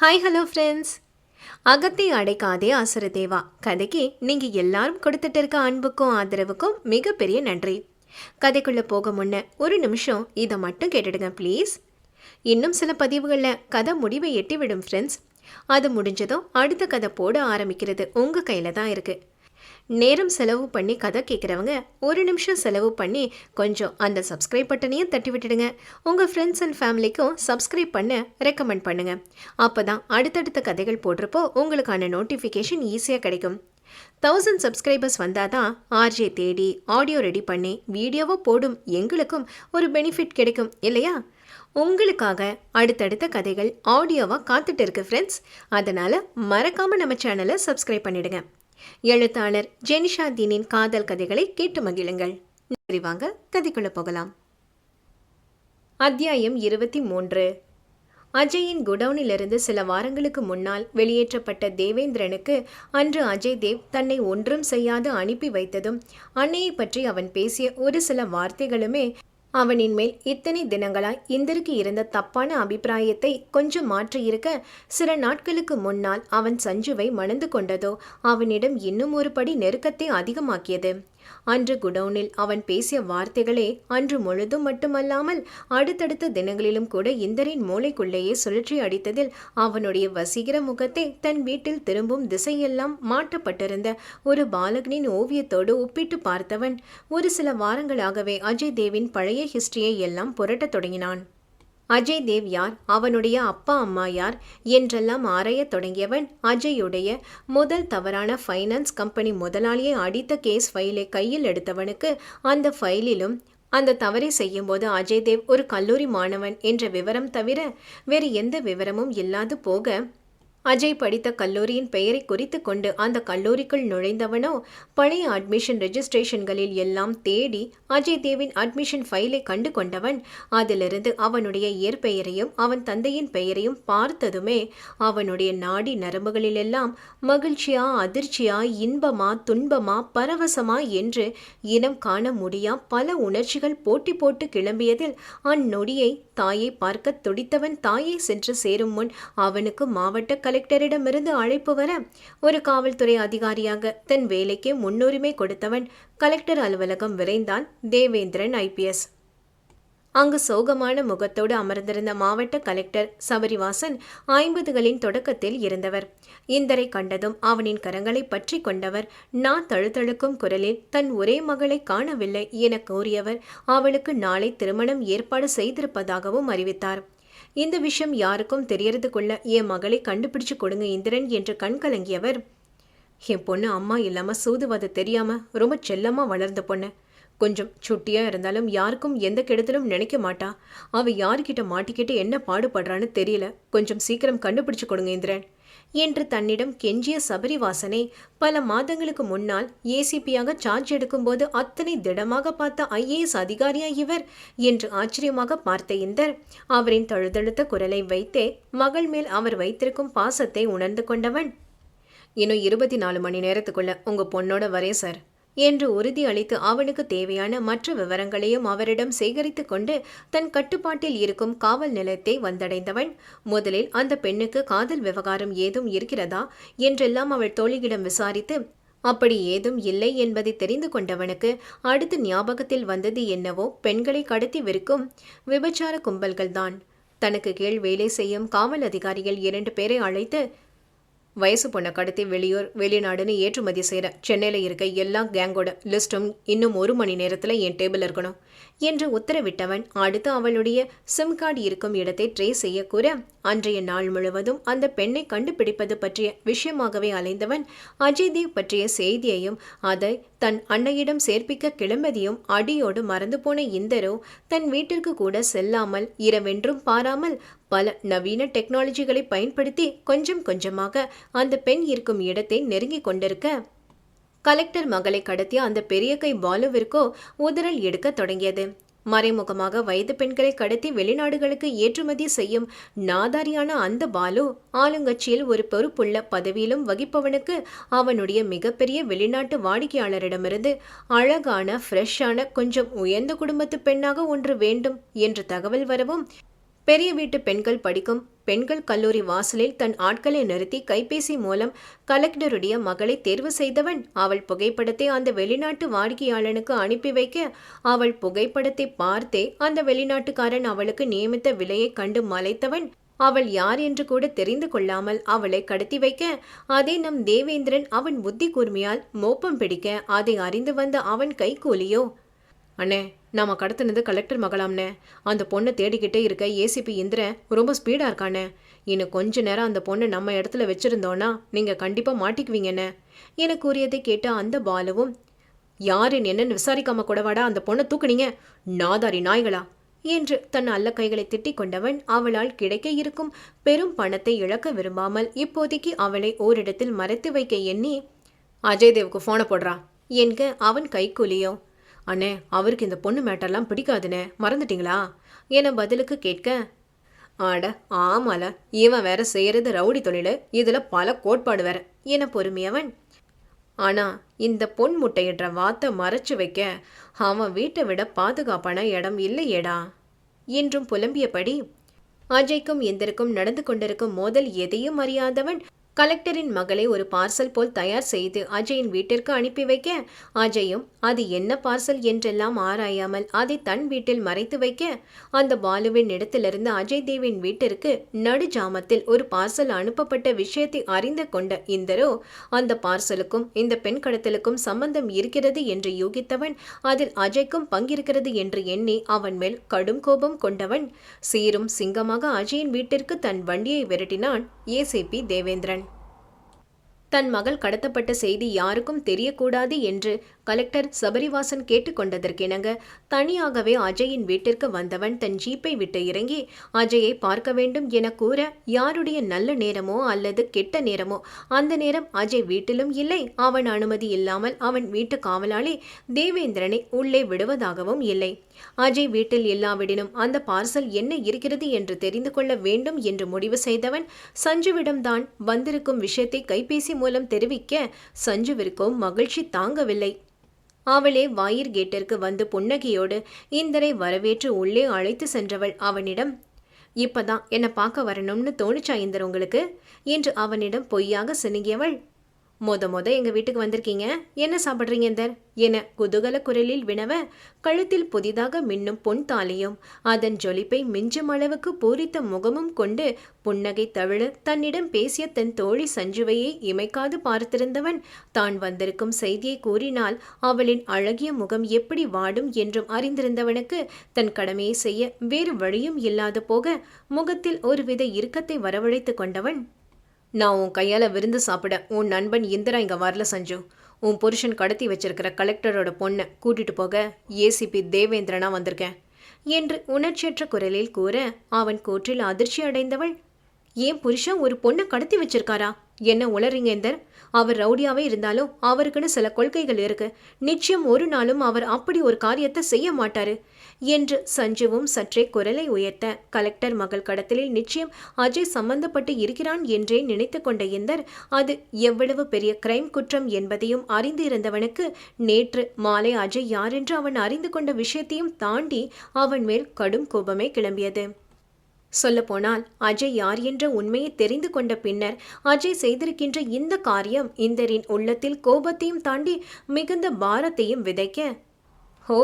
Hi hello friends. அகத்தை அடைக்காதே அசுரதேவா கதைக்கு நீங்கள் எல்லாரும் கொடுத்துட்டு இருக்க அன்புக்கும் ஆதரவுக்கும் மிகப்பெரிய நன்றி. கதைக்குள்ளே போக முன்ன ஒரு நிமிஷம் இதை மட்டும் கேட்டுடுங்க ப்ளீஸ். இன்னும் சில பதிவுகளில் கதை முடிவை எட்டிவிடும் ஃப்ரெண்ட்ஸ். அது முடிஞ்சதும் அடுத்த கதை போட ஆரம்பிக்கிறது உங்கள் கையில் தான் இருக்குது. நேரம் செலவு பண்ணி கதை கேட்குறவங்க ஒரு நிமிஷம் செலவு பண்ணி கொஞ்சம் அந்த சப்ஸ்கிரைப் பட்டனையும் தட்டி விட்டுடுங்க. உங்கள் ஃப்ரெண்ட்ஸ் அண்ட் ஃபேமிலிக்கும் சப்ஸ்கிரைப் பண்ண ரெக்கமெண்ட் பண்ணுங்கள். அப்போ தான் அடுத்தடுத்த கதைகள் போடுறப்போ உங்களுக்கான நோட்டிஃபிகேஷன் ஈஸியாக கிடைக்கும். 1000 சப்ஸ்கிரைபர்ஸ் வந்தால் தான் ஆர்ஜே தேடி ஆடியோ ரெடி பண்ணி வீடியோவை போடும் எங்களுக்கும் ஒரு பெனிஃபிட் கிடைக்கும் இல்லையா? உங்களுக்காக அடுத்தடுத்த கதைகள் ஆடியோவாக காத்துட்டு இருக்கு ஃப்ரெண்ட்ஸ். அதனால் மறக்காமல் நம்ம சேனலை சப்ஸ்கிரைப் பண்ணிடுங்க. எழுத்தாளர் ஜெனிஷா தீனின் காதல் கதைகளை கேட்டு மகிழுங்கள். வாங்க கதைக்குள்ள போகலாம். அத்தியாயம் 23. அஜயின் குடவுனிலிருந்து சில வாரங்களுக்கு முன்னால் வெளியேற்றப்பட்ட தேவேந்திரனுக்கு அன்று அஜய் தேவ் தன்னை ஒன்றும் செய்யாது அனுப்பி வைத்ததும் அன்னையை பற்றி அவன் பேசிய ஒரு சில வார்த்தைகளுமே அவனின் மேல் இத்தனை தினங்களாய் இந்திற்கு இருந்த தப்பான அபிப்பிராயத்தை கொஞ்சம் மாற்றியிருக்க, சில நாட்களுக்கு முன்னால் அவன் சஞ்சுவை மணந்து கொண்டதோ அவனிடம் இன்னும் ஒரு படி நெருக்கத்தை அதிகமாக்கியது. அன்று குடவுனில் அவன் பேசிய வார்த்தைகளே அன்று முழுதும் மட்டுமல்லாமல் அடுத்தடுத்த தினங்களிலும் கூட இந்தரின் மூளைக்குள்ளேயே சுழற்றி அடித்ததில் அவனுடைய வசீகர முகத்தை தன் வீட்டில் திரும்பும் திசையெல்லாம் மாட்டப்பட்டிருந்த ஒரு பாலகனின் ஓவியத்தோடு ஒப்பிட்டு பார்த்தவன் ஒரு சில வாரங்களாகவே அஜய் தேவின் பழைய ஹிஸ்டரியை எல்லாம் புரட்டத் தொடங்கினான். அஜய் தேவ் யார், அவனுடைய அப்பா அம்மா யார் என்றெல்லாம் ஆராயத் தொடங்கியவன் அஜயுடைய முதல் தவறான ஃபைனான்ஸ் கம்பெனி முதலாளியை அடித்த கேஸ் ஃபைலை கையில் எடுத்தவனுக்கு அந்த ஃபைலிலும் அந்த தவறை செய்யும்போது அஜய் தேவ் ஒரு கல்லூரி மாணவன் என்ற விவரம் தவிர வேறு எந்த விவரமும் இல்லாது போக, அஜய் படித்த கல்லூரியின் பெயரை குறித்து கொண்டு அந்த கல்லூரிக்குள் நுழைந்தவனோ பழைய அட்மிஷன் ரெஜிஸ்ட்ரேஷன்களில் எல்லாம் தேடி அஜய் தேவின் அட்மிஷன் ஃபைலை கண்டு கொண்டவன் அதிலிருந்து அவனுடைய இயற்பெயரையும் அவன் தந்தையின் பெயரையும் பார்த்ததுமே அவனுடைய நாடி நரம்புகளிலெல்லாம் மகிழ்ச்சியா, அதிர்ச்சியா, இன்பமா, துன்பமா, பரவசமா என்று இனம் காண முடியா பல உணர்ச்சிகள் போட்டி போட்டு கிளம்பியதில் அந்நொடியை தாயை பார்க்க துடித்தவன் தாயை சென்று சேரும் முன் அவனுக்கு மாவட்ட கலெக்டரிடமிருந்து அழைப்பு வர, ஒரு காவல்துறை அதிகாரியாக தன் வேலைக்கு முன்னுரிமை கொடுத்தவன் கலெக்டர் அலுவலகம் விரைந்தான் தேவேந்திரன் ஐபிஎஸ். அங்கு சோகமான முகத்தோடு அமர்ந்திருந்த மாவட்ட கலெக்டர் சபரிவாசன் 50களின் தொடக்கத்தில் இருந்தவர். இந்தரை கண்டதும் அவனின் கரங்களை பற்றி கொண்டவர், நான் தழுதழுக்கும் குரலில் தன் ஒரே மகளை காணவில்லை என கூறியவர் அவளுக்கு நாளை திருமணம் ஏற்பாடு செய்திருப்பதாகவும் அறிவித்தார். இந்த விஷயம் யாருக்கும் தெரியறதுக்குள்ள என் மகளை கண்டுபிடிச்சு கொடுங்க இந்திரன் என்று கண் கலங்கியவர், என் பொண்ணு அம்மா இல்லாம சூதுவாது தெரியாம ரொம்ப செல்லமா வளர்ந்த பொண்ணு, கொஞ்சம் சுட்டியா இருந்தாலும் யாருக்கும் எந்த கெடுதலும் நினைக்க மாட்டா, அவ யாருக்கிட்ட மாட்டிக்கிட்டு என்ன பாடுபடுறான்னு தெரியல, கொஞ்சம் சீக்கிரம் கண்டுபிடிச்சு கொடுங்க இந்திரன் என்று தன்னிடம் கெஞ்சிய சபரிவாசனை பல மாதங்களுக்கு முன்னால் ஏசிபியாக சார்ஜ் எடுக்கும்போது அத்தனை திடமாக பார்த்த ஐஏஎஸ் அதிகாரியா இவர் என்று ஆச்சரியமாக பார்த்த இந்தர் அவரின் தழுதழுத்த குரலை வைத்தே மகள் மேல் அவர் வைத்திருக்கும் பாசத்தை உணர்ந்து கொண்டவன், இன்னும் 24 மணி நேரத்துக்குள்ள உங்க பொண்ணோட வரேன் சார் என்று உறுதி அளித்து அவனுக்கு தேவையான மற்ற விவரங்களையும் அவரிடம் சேகரித்து கொண்டு தன் கட்டுப்பாட்டில் இருக்கும் காவல் நிலையத்தை வந்தடைந்தவன் முதலில் அந்த பெண்ணுக்கு காதல் விவகாரம் ஏதும் இருக்கிறதா என்றெல்லாம் அவள் தோழியிடம் விசாரித்து அப்படி ஏதும் இல்லை என்பதை தெரிந்து கொண்டவனுக்கு அடுத்து ஞாபகத்தில் வந்தது என்னவோ பெண்களை கடத்தி விற்கும் விபச்சார கும்பல்கள்தான். தனக்கு கீழ் வேலை செய்யும் காவல் அதிகாரிகள் 2 பேரை அழைத்து, வயசு பொண்ணை கடத்தி வெளியூர் வெளிநாடுன்னு ஏற்றுமதி செய்கிற சென்னையில் இருக்க எல்லா கேங்கோட லிஸ்ட்டும் இன்னும் 1 மணி நேரத்தில் என் டேபிள் இருக்கணும் என்று உத்தரவிட்டவன் அடுத்து அவளுடைய சிம் கார்டு இருக்கும் இடத்தை ட்ரேஸ் செய்ய கூற, அன்றைய நாள் முழுவதும் அந்த பெண்ணை கண்டுபிடிப்பது பற்றிய விஷயமாகவே அலைந்தவன் அஜய் தேவ் பற்றிய செய்தியையும் அதை தன் அன்னையிடம் சேர்ப்பிக்க கிளம்பதியும் அடியோடு மறந்து போன இந்தரோ தன் வீட்டிற்கு கூட செல்லாமல் இரவென்றும் பாராமல் பல நவீன டெக்னாலஜிகளை பயன்படுத்தி கொஞ்சம் கொஞ்சமாக அந்த பெண் இருக்கும் இடத்தை நெருங்கி கொண்டிருக்க, கலெக்டர் மகளை கடத்திய அந்த பெரிய கை பாலுவிற்கோ உதறல் எடுக்க தொடங்கியது. மறைமுகமாக வயது பெண்களை கடத்தி வெளிநாடுகளுக்கு ஏற்றுமதி செய்யும் நாதாரியான அந்த பாலு ஆளுங்கட்சியில் ஒரு பொறுப்புள்ள பதவியிலும் வகிப்பவனுக்கு அவனுடைய மிகப்பெரிய வெளிநாட்டு வாடிக்கையாளரிடமிருந்து அழகான ஃப்ரெஷ்ஷான கொஞ்சம் உயர்ந்த குடும்பத்து பெண்ணாக ஒன்று வேண்டும் என்று தகவல் வரவும், பெரிய வீட்டு பெண்கள் படிக்கும் பெண்கள் கல்லூரி வாசலில் தன் ஆட்களை நிறுத்தி கைபேசி மூலம் கலெக்டருடைய மகளை தேர்வு செய்தவன். அவள் புகைப்படத்தை அந்த வெளிநாட்டு வாடிக்கையாளனுக்கு அனுப்பி வைக்க அவள் புகைப்படத்தை பார்த்தே அந்த வெளிநாட்டுக்காரன் அவளுக்கு நியமித்த விலையை கண்டு மலைத்தவன். அவள் யார் என்று கூட தெரிந்து கொள்ளாமல் அவளை கடத்தி வைக்க அதே நம் தேவேந்திரன் அவன் புத்தி கூர்மையால் மோப்பம் பிடிக்க அதை அறிந்து வந்த அவன் கைகூலியோ. அண்ணே, நாம கடத்தினது கலெக்டர் மகளாம்னே. அந்த பொண்ணை தேடிக்கிட்டே இருக்க ஏசிபி இந்திரன் ரொம்ப ஸ்பீடா இருக்கானே. இன்னும் கொஞ்ச நேரம் அந்த பொண்ணை நம்ம இடத்துல வச்சிருந்தோன்னா நீங்க கண்டிப்பா மாட்டிக்குவீங்கண்ணே என கூறியதை கேட்ட அந்த பாலுவும், யாருன்னு என்னன்னு விசாரிக்காம கூடவாடா அந்த பொண்ணை தூக்குனீங்க, நாதாரி நாய்களா என்று தன் அல்ல கைகளை திட்டிக் கொண்டவன் அவளால் கிடைக்க இருக்கும் பெரும் பணத்தை இழக்க விரும்பாமல் இப்போதைக்கு அவளை ஓரிடத்தில் மறைத்து வைக்க எண்ணி, அஜய்தேவுக்கு போனை போடுறா என்க அவன் கைக்கூலியோ. அண்ணே, அவருக்கு இந்த பொண்ணு மேட்டர்லாம் பிடிக்காதுண்ணே, மறந்துட்டீங்களா என பதிலுக்கு கேட்க, ஆட ஆமால, இவன் வேற செய்யறது ரவுடி தொழில், இதுல பல கோட்பாடு வேற என பொறுமையவன். ஆனா இந்த பொன் முட்டையிடுற வாத்தை மறைச்சு வைக்க அவன் வீட்டை விட பாதுகாப்பான இடம் இல்லையேடா என்றும் புலம்பியபடி அஜய்க்கும் இந்திரக்கும் நடந்து கொண்டிருக்கும் மோதல் எதையும் அறியாதவன் கலெக்டரின் மகளை ஒரு பார்சல் போல் தயார் செய்து அஜயின் வீட்டிற்கு அனுப்பி வைக்க அஜயும் அது என்ன பார்சல் என்றெல்லாம் ஆராயாமல் அதை தன் வீட்டில் மறைத்து வைக்க அந்த பாலுவின் இடத்திலிருந்து அஜய் தேவின் வீட்டிற்கு நடுஜாமத்தில் ஒரு பார்சல் அனுப்பப்பட்ட விஷயத்தை அறிந்து கொண்ட இந்தரோ அந்த பார்சலுக்கும் இந்த பெண் கடத்தலுக்கும் சம்பந்தம் இருக்கிறது என்று யூகித்தவன் அதில் அஜய்க்கும் பங்கிருக்கிறது என்று எண்ணி அவன் மேல் கடும் கோபம் கொண்டவன் சீரும் சிங்கமாக அஜயின் வீட்டிற்கு தன் வண்டியை விரட்டினான் ஏசிபி தேவேந்திரன். தன் மகள் கடத்தப்பட்ட செய்தி யாருக்கும் தெரியக்கூடாது என்று கலெக்டர் சபரிவாசன் கேட்டுக்கொண்டதற்கிணங்க தனியாகவே அஜயின் வீட்டிற்கு வந்தவன் தன் ஜீப்பை விட்டு இறங்கி அஜயை பார்க்க வேண்டும் என கூற யாருடைய நல்ல நேரமோ அல்லது கெட்ட நேரமோ அந்த நேரம் அஜய் வீட்டிலும் இல்லை. அவன் அனுமதி இல்லாமல் அவன் வீட்டு காவலாளி தேவேந்திரனை உள்ளே விடுவதாகவும் இல்லை. அஜய் வீட்டில் இல்லாவிடனும் அந்த பார்சல் என்ன இருக்கிறது என்று தெரிந்து கொள்ள வேண்டும் என்று முடிவு செய்தவன் சஞ்சுவிடம்தான் வந்திருக்கும் விஷயத்தை கைபேசி மூலம் தெரிவிக்க சஞ்சுவிற்கும் மகிழ்ச்சி தாங்கவில்லை. அவளே வாயிற் கேட்டிற்கு வந்து புன்னகையோடு இந்தரை வரவேற்று உள்ளே அழைத்து சென்றவள் அவனிடம், இப்பதான் என்னை பார்க்க வரணும்னு தோணுச்சா இந்தர் உங்களுக்கு என்று அவனிடம் பொய்யாக சினுங்கியவள், மொத எங்க வீட்டுக்கு வந்திருக்கீங்க, என்ன சாப்பிட்றீங்க இந்தர் என குதூகல குரலில் வினவ கழுத்தில் புதிதாக மின்னும் பொன் தாலியும் அதன் ஜொலிப்பை மிஞ்சும் அளவுக்கு பூரித்த முகமும் கொண்டு புன்னகை தவிழ தன்னிடம் பேசிய தன் தோழி சஞ்சுவையை இமைக்காது பார்த்திருந்தவன் தான் வந்திருக்கும் செய்தியை கூறினால் அவளின் அழகிய முகம் எப்படி வாடும் என்றும் அறிந்திருந்தவனுக்கு தன் கடமையை செய்ய வேறு வழியும் இல்லாது போக முகத்தில் ஒருவித இறுக்கத்தை வரவழைத்து கொண்டவன், நான் உன் கையால் விருந்து சாப்பிட உன் நண்பன் இந்திரா இங்கே வரல சஞ்சு. உன் புருஷன் கடத்தி வச்சிருக்கிற கலெக்டரோட பொண்ணை கூட்டிட்டு போக ஏசிபி தேவேந்திரனா வந்திருக்கேன் என்று உணர்ச்சியற்ற குரலில் கூற அவன் கூற்றில் அதிர்ச்சி அடைந்தவள், ஏன் புருஷன் ஒரு பொண்ணை கடத்தி வச்சிருக்காரா, என்ன உளறீங்க இந்தர்? அவர் ரவுடியாவே இருந்தாலும் அவருக்குன்னு சில கொள்கைகள் இருக்கு, நிச்சயம் ஒரு நாளும் அவர் அப்படி ஒரு காரியத்தை செய்ய மாட்டாரு என்று சஞ்சுவும் சற்றே குரலை உயர்த்த கலெக்டர் மகள் கடத்தலில் நிச்சயம் அஜய் சம்பந்தப்பட்டு இருக்கிறான் என்றே நினைத்து கொண்ட இந்தர் அது எவ்வளவு பெரிய கிரைம் குற்றம் என்பதையும் அறிந்து இருந்தவனுக்கு நேற்று மாலை அஜய் யாரென்று அவன் அறிந்து கொண்ட விஷயத்தையும் தாண்டி அவன் மேல் கடும் கோபமே கிளம்பியது. சொல்லப்போனால் அஜய் யார் என்ற உண்மையை தெரிந்து கொண்ட பின்னர் அஜய் செய்திருக்கின்ற இந்த காரியம் இந்தரின் உள்ளத்தில் கோபத்தையும் தாண்டி மிகுந்த பாரத்தையும் விதைக்க, ஹோ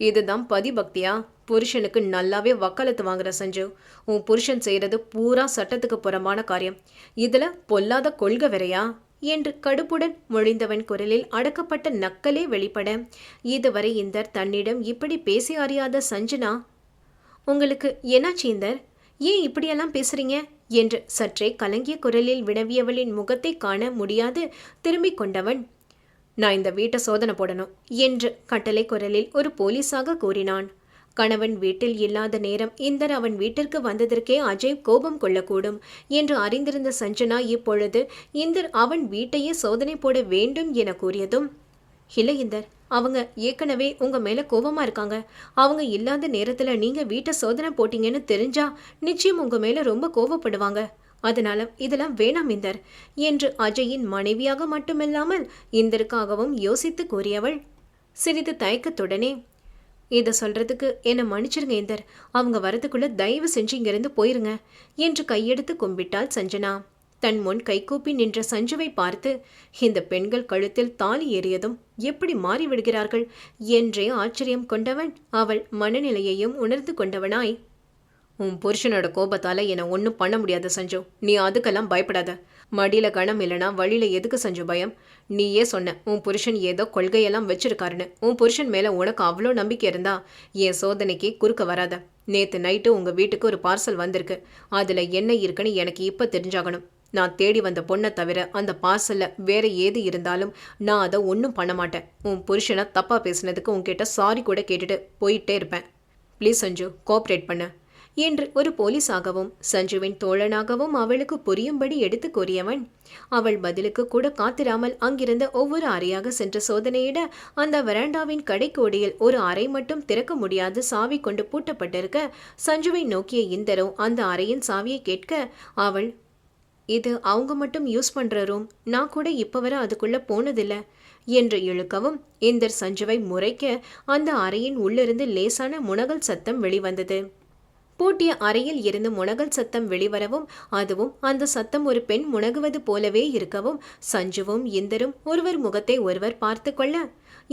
இதுதான் பதிபக்தியா? புருஷனுக்கு நல்லாவே வக்காலத்து வாங்குற சஞ்சு. உன் புருஷன் செய்யறது பூரா சட்டத்துக்கு புறம்பான காரியம், இதுல பொல்லாத கொள்கை வேறையா என்று கடுப்புடன் மொழிந்தவன் குரலில் அடக்கப்பட்ட நக்கலே வெளிப்பட இதுவரை இந்தர் தன்னிடம் இப்படி பேசி அறியாத சஞ்சனா, உங்களுக்கு என்னாச்சு இந்தர், ஏன் இப்படியெல்லாம் பேசுறீங்க என்று சற்றே கலங்கிய குரலில் வினவியவளின் முகத்தை காண முடியாது திரும்பிக் கொண்டவன், நான் இந்த வீட்டை சோதனை போடணும் என்று கட்டளை குரலில் ஒரு போலீஸாக கூறினான். கணவன் வீட்டில் இல்லாத நேரம் இந்தர் அவன் வீட்டிற்கு வந்ததற்கே அஜய் கோபம் கொள்ளக்கூடும் என்று அறிந்திருந்த சஞ்சனா இப்பொழுது இந்தர் அவன் வீட்டையே சோதனை போட வேண்டும் என கூறியதும், இல்லை இந்தர், அவங்க ஏற்கனவே உங்க மேல கோபமா இருக்காங்க, அவங்க இல்லாத நேரத்துல நீங்க வீட்டை சோதனை போட்டீங்கன்னு தெரிஞ்சா நிச்சயம் உங்க மேல ரொம்ப கோபப்படுவாங்க, அதனால இதெல்லாம் வேணாம் இந்தர் என்று அஜயின் மனைவியாக மட்டுமில்லாமல் இந்தருக்காகவும் யோசித்து கூறியவள் சிறிது தயக்கத்துடனே, இதை சொல்றதுக்கு என்னை மன்னிச்சிருங்க இந்தர். அவங்க வரதுக்குள்ள தயவு செஞ்சு இங்கிருந்து போயிருங்க என்று கையெடுத்து கும்பிட்டாள் சஞ்சனா. தன் முன் கைகூப்பி நின்ற சஞ்சுவை பார்த்து, இந்த பெண்கள் கழுத்தில் தாலி ஏறியதும் எப்படி மாறிவிடுகிறார்கள் என்றே ஆச்சரியம் கொண்டவன் அவள் மனநிலையையும் உணர்ந்து கொண்டவனாய், உன் புருஷனோட கோபத்தால என்னை ஒன்றும் பண்ண முடியாது சஞ்சு. நீ அதுக்கெல்லாம் பயப்படாத. மடியில கணம் இல்லைனா வழியில எதுக்கு சஞ்சு பயம்? நீயே சொன்ன உன் புருஷன் ஏதோ கொள்கையெல்லாம் வச்சிருக்காருன்னு. உன் புருஷன் மேல உனக்கு அவ்வளோ நம்பிக்கை இருந்தா என் சோதனைக்கு குறுக்க வராத. நேத்து நைட்டு உங்க வீட்டுக்கு ஒரு பார்சல் வந்திருக்கு. அதுல என்ன இருக்குன்னு எனக்கு இப்ப தெரிஞ்சாகணும். நான் தேடி வந்த பொண்ணை தவிர அந்த பார்சல்ல வேற ஏது இருந்தாலும் நான் அதை ஒன்றும் பண்ண மாட்டேன். உன் புருஷனை தப்பா பேசினதுக்கு உன்கிட்ட சாரி கூட கேட்டுட்டு போயிட்டே இருப்பேன். ப்ளீஸ் சஞ்சு, கோஆப்ரேட் பண்ண என்று ஒரு போலீஸாகவும் சஞ்சுவின் தோழனாகவும் அவளுக்கு புரியும்படி எடுத்து கூறியவன், அவள் பதிலுக்கு கூட காத்திராமல் அங்கிருந்த ஒவ்வொரு அறையாக சென்று சோதனையிட அந்த வராண்டாவின் கடைக்கோடியில் ஒரு அறை மட்டும் திறக்க முடியாது சாவி கொண்டு பூட்டப்பட்டிருக்க சஞ்சுவை நோக்கிய இந்தரோ அந்த அறையின் சாவியை கேட்க அவள், இது அவங்க மட்டும் யூஸ் பண்ற ரூம், நான் கூட இப்ப வர அதுக்குள்ள போனதில்ல என்று இழுக்கவும் இந்தர் சஞ்சுவை முறைக்க அந்த அறையின் உள்ளிருந்து லேசான முனகல் சத்தம் வெளிவந்தது. பூட்டிய அறையில் இருந்து முனகல் சத்தம் வெளிவரவும் அதுவும் அந்த சத்தம் ஒரு பெண் முனகுவது போலவே இருக்கவும் சஞ்சுவும் இந்தரும் ஒருவர் முகத்தை ஒருவர் பார்த்து கொள்ள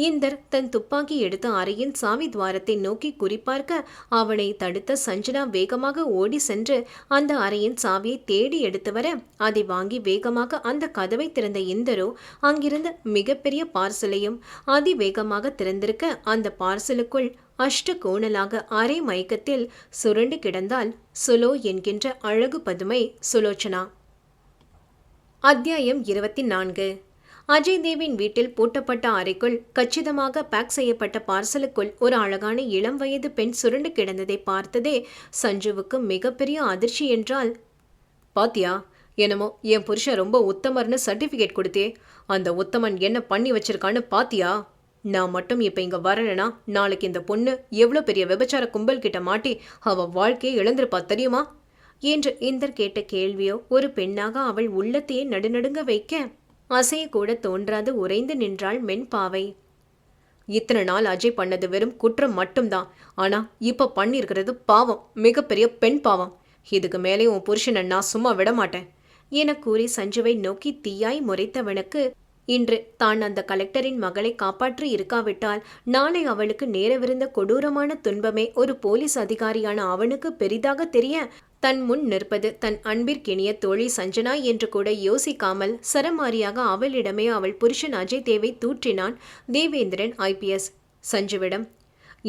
இந்தர் தன் துப்பாக்கி எடுத்த அறையின் சாவி துவாரத்தை நோக்கி குறிப்பார்க்க அவனை தடுத்த சஞ்சனா வேகமாக ஓடி சென்று அந்த அறையின் சாவியை தேடி எடுத்து வர அதை வாங்கி வேகமாக அந்த கதவை திறந்த இந்தரோ அங்கிருந்த மிகப்பெரிய பார்சலையும் அதிவேகமாக திறந்திருக்க அந்த பார்சலுக்குள் அஷ்ட கோணலாக அரை மயக்கத்தில் சுருண்டு கிடந்தால் சுலோ என்கின்ற அழகு பதுமை சுலோச்சனா. அத்தியாயம் 24. அஜய் தேவின் வீட்டில் பூட்டப்பட்ட அறைக்குள் கச்சிதமாக பேக் செய்யப்பட்ட பார்சலுக்குள் ஒரு அழகான இளம் வயது பெண் சுருண்டு கிடந்ததை பார்த்ததே சஞ்சுவுக்கு மிகப்பெரிய அதிர்ச்சி என்றால், பாத்தியா, என்னமோ என் புருஷன் ரொம்ப உத்தமர்னு சர்டிஃபிகேட் கொடுத்தே, அந்த உத்தமன் என்ன பண்ணி வச்சிருக்கான்னு பாத்தியா? நான் மட்டும் இப்ப இங்க வரலனா நாளைக்கு இந்த பொண்ணு எவ்வளோ பெரிய விபச்சார கும்பல் கிட்ட மாட்டி அவ வாழ்க்கையை இழந்திருப்பா தெரியுமா என்று இந்தர் கேட்ட கேள்வியோ ஒரு பெண்ணாக அவள் உள்ளத்தையே நடுநடுங்க வைக்க அசைய கூட தோன்றாது உறைந்து நின்றாள் மென்பாவை. இத்தனை நாள் அஜய் பண்ணது வெறும் குற்றம் மட்டும்தான். ஆனா இப்ப பண்ணிருக்கிறது பாவம், மிகப்பெரிய பெண் பாவம். இதுக்கு மேலே உன் புருஷனை நான் சும்மா விட மாட்டேன் என கூறி சஞ்சுவை நோக்கி தீயாய் முறைத்தவனுக்கு இன்று தான் அந்த கலெக்டரின் மகளை காப்பாற்றி இருக்காவிட்டால் நாளை அவளுக்கு நேரவிருந்த கொடூரமான துன்பமே ஒரு போலீஸ் அதிகாரியான அவனுக்கு பெரிதாக தெரிய தன் முன் நிற்பது தன் அன்பிற்கினிய தோழி சஞ்சனா என்று கூட யோசிக்காமல் சரமாரியாக அவளிடமே அவள் புருஷன் அஜய் தேவை தூற்றினான் தேவேந்திரன் IPS. சஞ்சுவிடம்,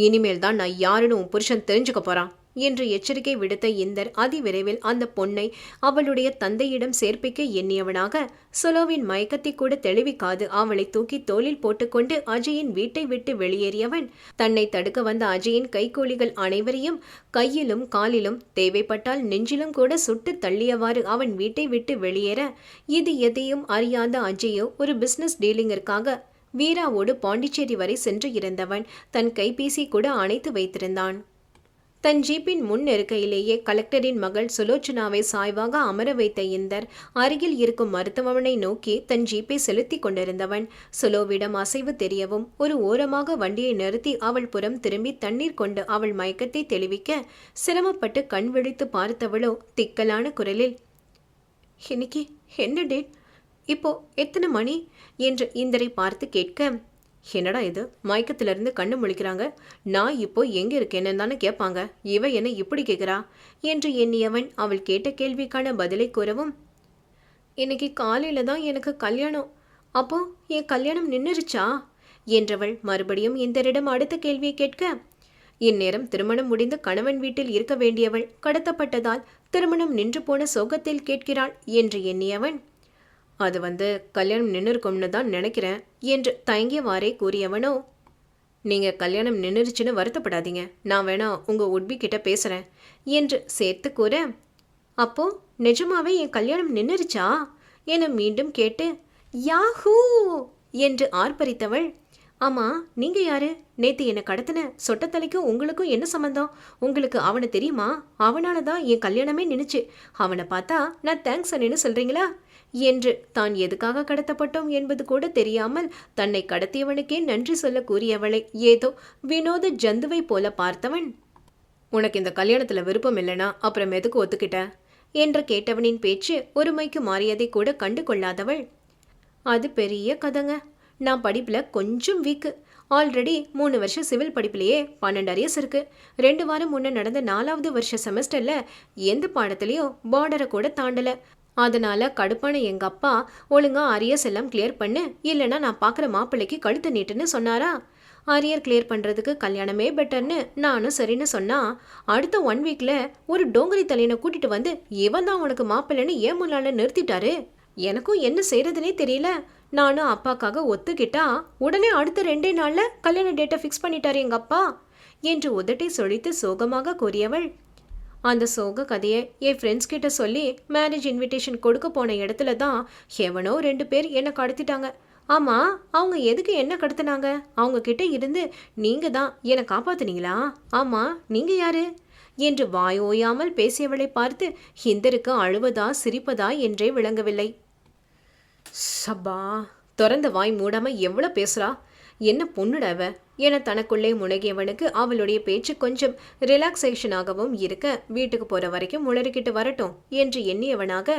இனிமேல் தான் நான் யாருன்னு உன் புருஷன் தெரிஞ்சுக்க போறான் என்று எச்சரிக்கை விடுத்த இந்தர் அதிவிரைவில் அந்த பொண்ணை அவளுடைய தந்தையிடம் சேர்ப்பிக்க எண்ணியவனாக சுலோவின் மயக்கத்தை கூட தெளிவிக்காது அவளை தூக்கி தோளில் போட்டுக்கொண்டு அஜயின் வீட்டை விட்டு வெளியேறியவன் தன்னை தடுக்க வந்த அஜயின் கைகூலிகள் அனைவரையும் கையிலும் காலிலும் தேவைப்பட்டால் நெஞ்சிலும் கூட சுட்டு தள்ளியவாறு அவன் வீட்டை விட்டு வெளியேற இது எதையும் அறியாத அஜயோ ஒரு பிசினஸ் டீலிங்கிற்காக வீராவோடு பாண்டிச்சேரி வரை சென்று இருந்தவன் தன் கைபேசி கூட அணைத்து வைத்திருந்தான். தன் ஜீப்பின் முன் இருக்கையிலேயே கலெக்டரின் மகள் சுலோச்சனாவை சாய்வாக அமர வைத்த இந்தர் அருகில் இருக்கும் மருத்துவமனை நோக்கி தன் ஜீப்பை செலுத்தி கொண்டிருந்தவன் சுலோவிடம் அசைவு தெரியவும் ஒரு ஓரமாக வண்டியை நிறுத்தி அவள் புறம் திரும்பி தண்ணீர் கொண்டு அவள் மயக்கத்தை தெளிவிக்க சிரமப்பட்டு கண் விழித்து பார்த்தவளோ திக்கலான குரலில், இன்னைக்கு என்ன டேட், இப்போ எத்தனை மணி என்று இந்தரை பார்த்து கேட்க, என்னடா இது, மயக்கத்திலிருந்து கண்ணு முழிக்கிறாங்க, நான் இப்போ எங்க இருக்கேன்னு தானே கேட்பாங்க, இவ என்ன இப்படி கேட்குறா என்று எண்ணியவன் அவள் கேட்ட கேள்விக்கான பதிலை கூறவும், இன்னைக்கு காலையில தான் எனக்கு கல்யாணம், அப்போ என் கல்யாணம் நின்றுச்சா என்றவள் மறுபடியும் இந்தரிடம் அடுத்த கேள்வியை கேட்க, இந்நேரம் திருமணம் முடிந்து கணவன் வீட்டில் இருக்க வேண்டியவள் கடத்தப்பட்டதால் திருமணம் நின்று போன சோகத்தில் கேட்கிறாள் என்று எண்ணியவன், அது கல்யாணம் நின்றுருக்கும்னு தான் நினைக்கிறேன் என்று தயங்கியவாறே கூறியவனோ, நீங்கள் கல்யாணம் நின்றுச்சுன்னு வருத்தப்படாதீங்க, நான் வேணா உங்கள் உட்பி கிட்ட பேசுகிறேன் என்று சேர்த்து கூற, அப்போ நிஜமாவே என் கல்யாணம் நின்றுச்சா என மீண்டும் கேட்டு யாஹூ என்று ஆர்ப்பரித்தவள் ஆமா, நீங்க யாரு? நேத்து என்ன கடத்தின சொட்டத்தலைக்கும் உங்களுக்கும் என்ன சம்பந்தம்? உங்களுக்கு அவனை தெரியுமா? அவனால தான் என் கல்யாணமே நின்னுச்சு. அவனை பார்த்தா நான் தேங்க்ஸ் அண்ணேன்னு சொல்றீங்களா? என்று தான் எதுக்காக கடத்தப்பட்டோம் என்பது கூட தெரியாமல் தன்னை கடத்தியவனுக்கே நன்றி சொல்ல கூறியவளை ஏதோ வினோத ஜந்துவை போல பார்த்தவன், உனக்கு இந்த கல்யாணத்துல விருப்பம் இல்லைனா அப்புறம் எதுக்கு ஒத்துக்கிட்ட என்று கேட்டவனின் பேச்சு ஒருமைக்கு மாறியதை கூட கண்டு கொள்ளாதவள், அது பெரிய கதைங்க. நான் படிப்பில் கொஞ்சம் வீக்கு. ஆல்ரெடி 3 வருஷம் சிவில் படிப்புலையே 12 அரியர்ஸ் இருக்கு. 2 வாரம் முன்ன நடந்த 4வது வருஷ செமஸ்டர்ல எந்த பாடத்துலையும் பார்டரை கூட தாண்டல. அதனால கடுப்பான எங்க அப்பா ஒழுங்கா அரியர்ஸ் எல்லாம் கிளியர் பண்ணு, இல்லைன்னா நான் பார்க்குற மாப்பிள்ளைக்கு கழுத்து நீட்டுன்னு சொன்னாரா. அரியர் கிளியர் பண்ணுறதுக்கு கல்யாணமே பெட்டர்னு நானும் சரின்னு சொன்னா, அடுத்த 1 வீக்ல ஒரு டோங்கரி தலையனை கூட்டிட்டு வந்து இவன் தான் உனக்கு மாப்பிள்ளைன்னு ஏன் முன்னால நிறுத்திட்டாரு. எனக்கும் என்ன செய்யறதுனே தெரியல. நானும் அப்பாக்காக ஒத்துக்கிட்டா உடனே அடுத்த 2 நாள்ல கல்யாண டேட்டை ஃபிக்ஸ் பண்ணிட்டாரு எங்க அப்பா என்று உதட்டை சொலித்து சோகமாக கூறியவள், அந்த சோக கதையை என் ஃப்ரெண்ட்ஸ் கிட்ட சொல்லி மேரேஜ் இன்விடேஷன் கொடுக்க போன இடத்துல தான் எவனோ 2 பேர் என்னை கடத்திட்டாங்க. ஆமா, அவங்க எதுக்கு என்ன கடத்தினாங்க? அவங்க கிட்ட இருந்து நீங்க தான் என்னை காப்பாத்துனீங்களா? ஆமா, நீங்க யாரு என்று வாய் ஓயாமல் பேசியவளை பார்த்து ஹிந்தருக்கு அழுவதா சிரிப்பதா என்றே விளங்கவில்லை. சபா, திறந்த வாய் மூடாம எவ்வளோ பேசுறா, என்ன பொண்ணுடவ என தனக்குள்ளே முனகியவனுக்கு அவளுடைய பேச்சு கொஞ்சம் ரிலாக்ஸேஷனாகவும் இருக்க வீட்டுக்கு போற வரைக்கும் முளறிக்கிட்டு வரட்டும் என்று எண்ணியவனாக,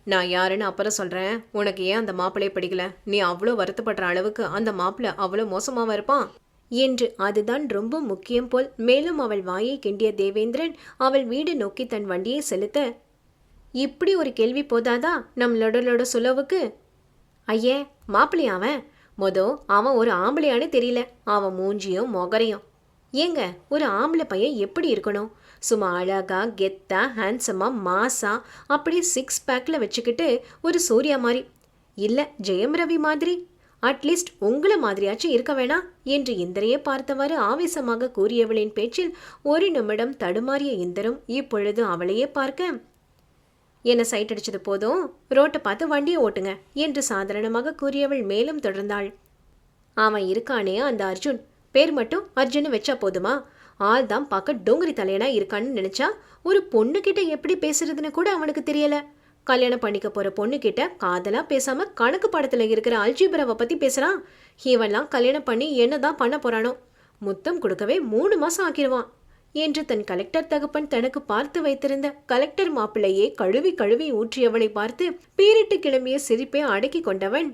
நான் யாருன்னு அப்புறம் சொல்றேன், உனக்கு ஏன் அந்த மாப்பிள்ளை பிடிக்கல? நீ அவ்வளோ வருத்தப்படுற அளவுக்கு அந்த மாப்பிள்ளை அவ்வளோ மோசமாவா இருப்பான் என்று அதுதான் ரொம்ப முக்கியம் போல் மேலும் அவள் வாயை கிண்டிய தேவேந்திரன் அவள் வீடு நோக்கி தன் வண்டியை செலுத்த, இப்படி ஒரு கேள்வி போதாதா நம்மளோட சுலவுக்கு? ஐயே, மாப்பிள்ளையாவன் அவன் ஒரு ஆம்பளையானு தெரியல. அவன் மூஞ்சியும் மொகரையும். ஏங்க, ஒரு ஆம்பளை பையன் எப்படி இருக்கணும்? சும்மா அழகா கெத்தா ஹேண்ட்ஸமா மாசா அப்படி 6 பேக்ல வச்சுக்கிட்டு ஒரு சூர்யா மாதிரி, இல்லை ஜெயம் ரவி மாதிரி, அட்லீஸ்ட் உங்களை மாதிரியாச்சும் இருக்க வேணாம் என்று இந்திரையே பார்த்தவாறு ஆவேசமாக கூறியவளின் பேச்சில் ஒரு நிமிடம் தடுமாறிய இந்தரும் இப்பொழுது அவளையே பார்க்க, என்ன சைட் அடிச்சது போதும், ரோட்டை பார்த்து வண்டியை ஓட்டுங்க என்று சாதாரணமாக கூறியவள் மேலும் தொடர்ந்தாள். அவன் இருக்கானே அந்த அர்ஜுன், பேர் மட்டும் அர்ஜுன்னு வச்சா போதுமா? ஆள் தான் பார்க்க டோங்கரி தலையனா இருக்கான்னு நினைச்சா ஒரு பொண்ணுகிட்ட எப்படி பேசுறதுன்னு கூட அவனுக்கு தெரியல. கல்யாணம் பண்ணிக்க போற பொண்ணுகிட்ட காதலா பேசாம கணக்கு பாடத்துல இருக்கிற அல்ஜிபராவை பத்தி பேசுறான். இவன்லாம் கல்யாணம் பண்ணி என்னதான் பண்ண போறானோ? முத்தம் கொடுக்கவே 3 மாசம் ஆக்கிடுவான் என்று தன் கலெக்டர் தகப்பன் தனக்கு பார்த்து வைத்திருந்த கலெக்டர் மாப்பிள்ளையே கழுவி கழுவி ஊற்றியவளை பார்த்து பீரிட்டு கிளம்பிய சிரிப்பை அடக்கி கொண்டவன்,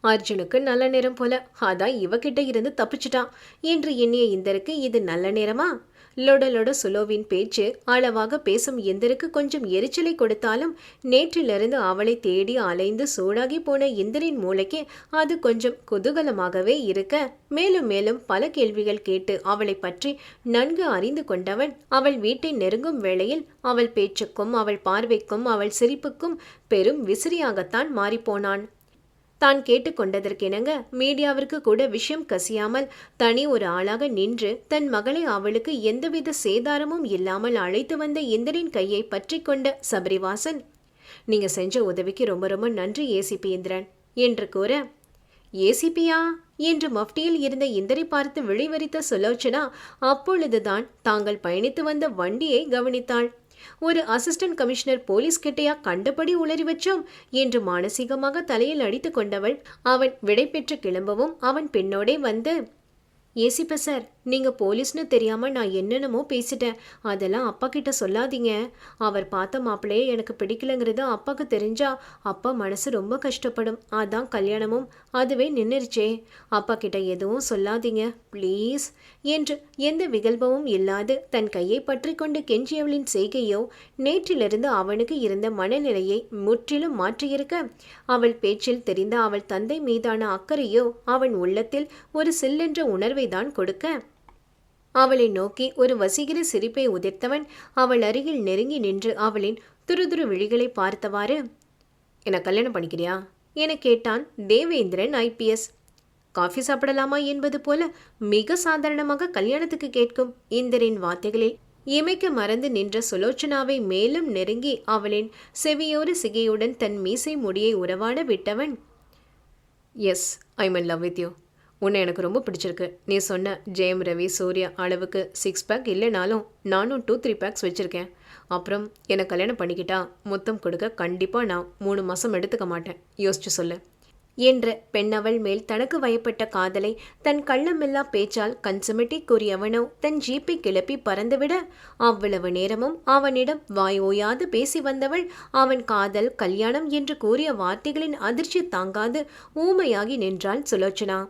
அர்ஜுனுக்கு நல்ல நேரம் போல, அதான் இவகிட்ட இருந்து தப்பிச்சிட்டான் என்று எண்ணிய இந்தருக்கு இது நல்ல நேரமா? லொட சுலோவின் பேச்சு அளவாக பேசும் இந்தருக்கு கொஞ்சம் எரிச்சலை கொடுத்தாலும் நேற்றிலிருந்து அவளை தேடி அலைந்து சூடாகி போன இந்தரின் மூளைக்கு அது கொஞ்சம் குதூகலமாகவே இருக்க, மேலும் மேலும் பல கேள்விகள் கேட்டு அவளை பற்றி நன்கு அறிந்து கொண்டவன் அவள் வீட்டை நெருங்கும் வேளையில் அவள் பேச்சுக்கும் அவள் பார்வைக்கும் அவள் சிரிப்புக்கும் பெரும் விசிறியாகத்தான் மாறிப்போனான். தான் கேட்டுக்கொண்டதற்கிணங்க மீடியாவிற்கு கூட விஷயம் கசியாமல் தனி ஒரு ஆளாக நின்று தன் மகளை அவளுக்கு எந்தவித சேதாரமும் இல்லாமல் அழைத்து வந்த இந்திரன் கையை பற்றி கொண்ட சபரிவாசன், நீங்க செஞ்ச உதவிக்கு ரொம்ப ரொம்ப நன்றி ஏசிபி இந்திரன் என்று கூற, ஏசிபியா என்று மஃப்டியில் இருந்த இந்தரை பார்த்து விழிவரித்த சுலோச்சனா அப்பொழுதுதான் தாங்கள் பயணித்து வந்த வண்டியை கவனித்தாள். ஒரு அசிஸ்டன்ட் கமிஷனர் போலீஸ் கிட்டையா கண்டபடி உளறி வச்சோம் என்று மானசீகமாக தலையில் அடித்து கொண்டவள் அவன் விடை பெற்று கிளம்பவும் அவன் பின்னோடே வந்து, ஏசிப்ப சார், நீங்கள் போலீஸ்னு தெரியாமல் நான் என்னென்னமோ பேசிட்டேன். அதெல்லாம் அப்பா கிட்ட சொல்லாதீங்க. அவர் பார்த்த மாப்பிள்ளையே எனக்கு பிடிக்கலங்கிறது அப்பாவுக்கு தெரிஞ்சா அப்பா மனசு ரொம்ப கஷ்டப்படும். அதான் கல்யாணமும் அதுவே நின்றுச்சே. அப்பா கிட்ட எதுவும் சொல்லாதீங்க ப்ளீஸ் என்று எந்த விகல்பமும் இல்லாது தன் கையை பற்றி கொண்டு கெஞ்சியவளின் செய்கையோ நேற்றிலிருந்து அவனுக்கு இருந்த மனநிலையை முற்றிலும் மாற்றியிருக்க, அவள் பேச்சில் தெரிந்த அவள் தந்தை மீதான அக்கறையோ அவன் உள்ளத்தில் ஒரு சில்லென்ற உணர்வை தான் கொடுக்க, அவளை நோக்கி ஒரு வசீகர சிரிப்பை உதிர்த்தவன் அவள் அருகில் நெருங்கி நின்று அவளின் துருதுரு விழிகளை பார்த்தவாறு, என்ன கல்யாணம் பண்ணிக்கிறியா என கேட்டான் தேவேந்திரன் IPS. காஃபி சாப்பிடலாமா என்பது போல மிக சாதாரணமாக கல்யாணத்துக்கு கேட்கும் இந்திரின் வார்த்தைகளில் இமைக்க மறந்து நின்ற சுலோச்சனாவை மேலும் நெருங்கி அவளின் செவியோர சிகையுடன் தன் மீசை முடியை உறவாட விட்டவன், yes, I am in love with you. உன்னை எனக்கு ரொம்ப பிடிச்சிருக்கு. நீ சொன்ன ஜெயம் ரவி சூர்யா அளவுக்கு 6 பேக் இல்லைனாலும் நானும் 2-3 பேக்ஸ் வச்சுருக்கேன். அப்புறம் என்னை கல்யாணம் பண்ணிக்கிட்டா முத்தம் கொடுக்க கண்டிப்பாக நான் 3 மாதம் எடுத்துக்க மாட்டேன். யோசிச்சு சொல்லு என்ற பெண்ணவள் மேல் தனக்கு வயப்பட்ட காதலை தன் கள்ளமில்லா பேச்சால் கன்சுமிட்டி கூறியவனோ தன் ஜீப்பை கிளப்பி பறந்துவிட அவ்வளவு நேரமும் அவனிடம் வாய் ஓயாது பேசி வந்தவள் அவன் காதல் கல்யாணம் என்று கூறிய வார்த்தைகளின் அதிர்ச்சி தாங்காது ஊமையாகி நின்றாள் சுலோச்சனா.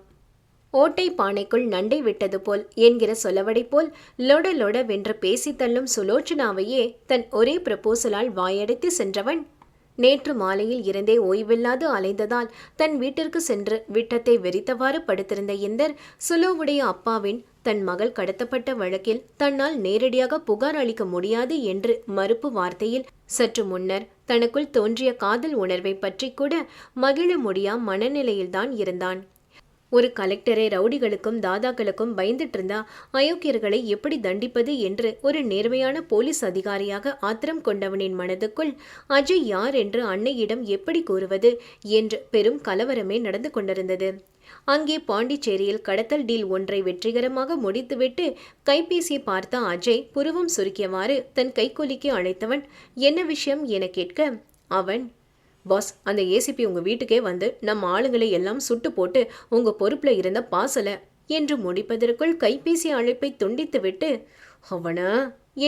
ஓட்டை பானைக்குள் நண்டை விட்டது போல் என்கிற சொலவடை போல் லொட லொட வென்று பேசி தள்ளும் சுலோச்சனாவையே தன் ஒரே ப்ரப்போசலால் வாயடைத்து சென்றவன் நேற்று மாலையில் இருந்தே ஓய்வில்லாது அலைந்ததால் தன் வீட்டிற்கு சென்று விட்டத்தை வெறித்தவாறு படுத்திருந்த இந்தர் சுலோவுடைய அப்பாவின் தன் மகள் கடத்தப்பட்ட வழக்கில் தன்னால் நேரடியாக புகார் அளிக்க முடியாது என்று மறுப்பு வார்த்தையில் சற்று முன்னர் தனக்குள் தோன்றிய காதல் உணர்வை பற்றி கூட மகிழ முடியா மனநிலையில்தான் இருந்தான். ஒரு கலெக்டரை ரவுடிகளுக்கும் தாதாக்களுக்கும் பயந்துட்டு இருந்தா அயோக்கியர்களை எப்படி தண்டிப்பது என்று ஒரு நேர்மையான போலீஸ் அதிகாரியாக ஆத்திரம் கொண்டவனின் மனதுக்குள் அஜய் யார் என்று அன்னையிடம் எப்படி கூறுவது என்று பெரும் கலவரமே நடந்து கொண்டிருந்தது. அங்கே பாண்டிச்சேரியில் கடத்தல் டீல் ஒன்றை வெற்றிகரமாக முடித்துவிட்டு கைபேசியை பார்த்த அஜய் புருவம் சுருக்கியவாறு தன் கைக்கூலிக்கு அழைத்தவன் என்ன விஷயம் என கேட்க அவன், பாஸ், அந்த ஏசிபி உங்கள் வீட்டுக்கே வந்து நம்ம ஆளுங்களை எல்லாம் சுட்டு போட்டு உங்கள் பொறுப்பில் இருந்த பாசலை என்று முடிப்பதற்குள் கைபேசி அழைப்பை துண்டித்துவிட்டு அவனா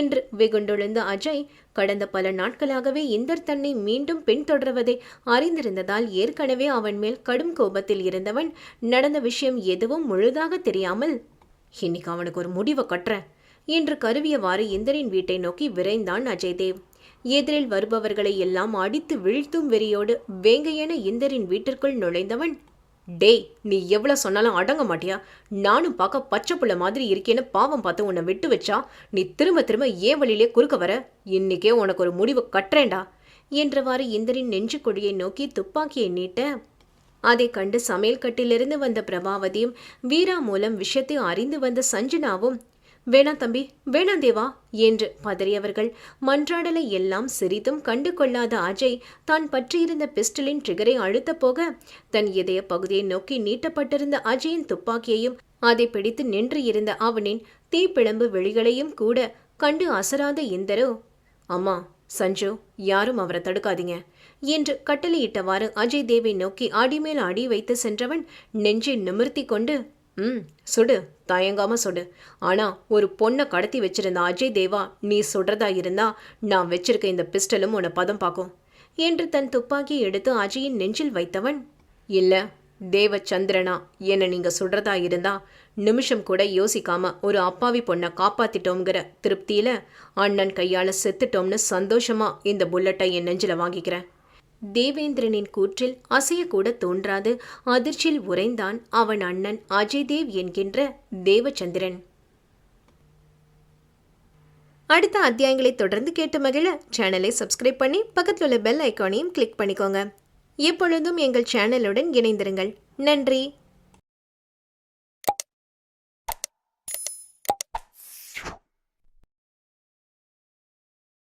என்று வெகுண்டெழுந்த அஜய் கடந்த பல நாட்களாகவே இந்தர் தன்னை மீண்டும் பின்தொடர்வதை அறிந்திருந்ததால் ஏற்கனவே அவன் மேல் கடும் கோபத்தில் இருந்தவன் நடந்த விஷயம் எதுவும் முழுதாக தெரியாமல் இன்னைக்கு அவனுக்கு ஒரு முடிவை கட்டுறேன் என்று கருவியவாறு இந்தரின் வீட்டை நோக்கி விரைந்தான் அஜய்தேவ். எதிரில் வருபவர்களை எல்லாம் அடித்து வீழ்த்தும் வெறியோடு வேங்கையென இந்தரின் வீட்டிற்குள் நுழைந்தவன், டேய், நீ எவ்வளவு சொன்னாலும் அடங்க மாட்டியா? நானும் பார்க்க பச்சை புள்ள மாதிரி இருக்கேன்னு பாவம் பார்த்து உன்னை விட்டு வச்சா நீ திரும்ப திரும்ப ஏன் வழியிலே குறுக்க வர? இன்னைக்கே உனக்கு ஒரு முடிவு கட்டுறேன்டா என்றவாறு இந்தரின் நெஞ்சு கொடியை நோக்கி துப்பாக்கியை நீட்ட அதை கண்டு சமையல் கட்டிலிருந்து வந்த பிரபாவதியும் வீரா மூலம் விஷயத்தை அறிந்து வந்த சஞ்சனாவும் வேணாம் தம்பி, வேணாம் தேவா என்று பதறியவர்கள் மன்றாடலை எல்லாம் சிறிதும் கண்டு கொள்ளாத அஜய் தான் பற்றியிருந்த பிஸ்டலின் ட்ரிகரை அழுத்த போக தன் இதய பகுதியை நோக்கி நீட்டப்பட்டிருந்த அஜயின் துப்பாக்கியையும் அதை பிடித்து நின்று இருந்த அவனின் தீப்பிழம்பு விழிகளையும் கூட கண்டு அசராத இந்தரோ, அம்மா, சஞ்சு, யாரும் அவரை தடுக்காதீங்க என்று கட்டளையிட்டவாறு அஜய் தேவை நோக்கி அடிமேல் அடி வைத்து சென்றவன் நெஞ்சை நிமிர்த்தி கொண்டு, சுடு, தயங்காம சுடு. ஆனா ஒரு பொண்ணை கடத்தி வச்சிருந்த அஜய் தேவா, நீ சுடுறதா இருந்தா நான் வச்சிருக்க இந்த பிஸ்டலும் உன்னை பதம் பார்க்கும் என்று தன் துப்பாக்கியை எடுத்து அஜயின் நெஞ்சில் வைத்தவன், இல்ல தேவச்சந்திரனா, என்ன நீங்க சுடுறதா இருந்தா நிமிஷம் கூட யோசிக்காம ஒரு அப்பாவி பொண்ணை காப்பாத்திட்டோங்கிற திருப்தியில அண்ணன் கையால செத்துட்டோம்னு சந்தோஷமா இந்த புல்லட்டை என் நெஞ்சில வாங்கிக்கிறேன். தேவேந்திரனின் கூற்றில் அசையக்கூட தோன்றாது அதிர்ச்சியில் உறைந்தான் அவன் அண்ணன் அஜய்தேவ் என்கின்ற தேவச்சந்திரன். அடுத்த அத்தியாயங்களை தொடர்ந்து கேட்டு மகிழ சேனலை சப்ஸ்கிரைப் பண்ணி பக்கத்தில் உள்ள பெல் ஐக்கானையும் கிளிக் பண்ணிக்கோங்க. எப்பொழுதும் எங்கள் சேனலுடன் இணைந்திருங்கள். நன்றி.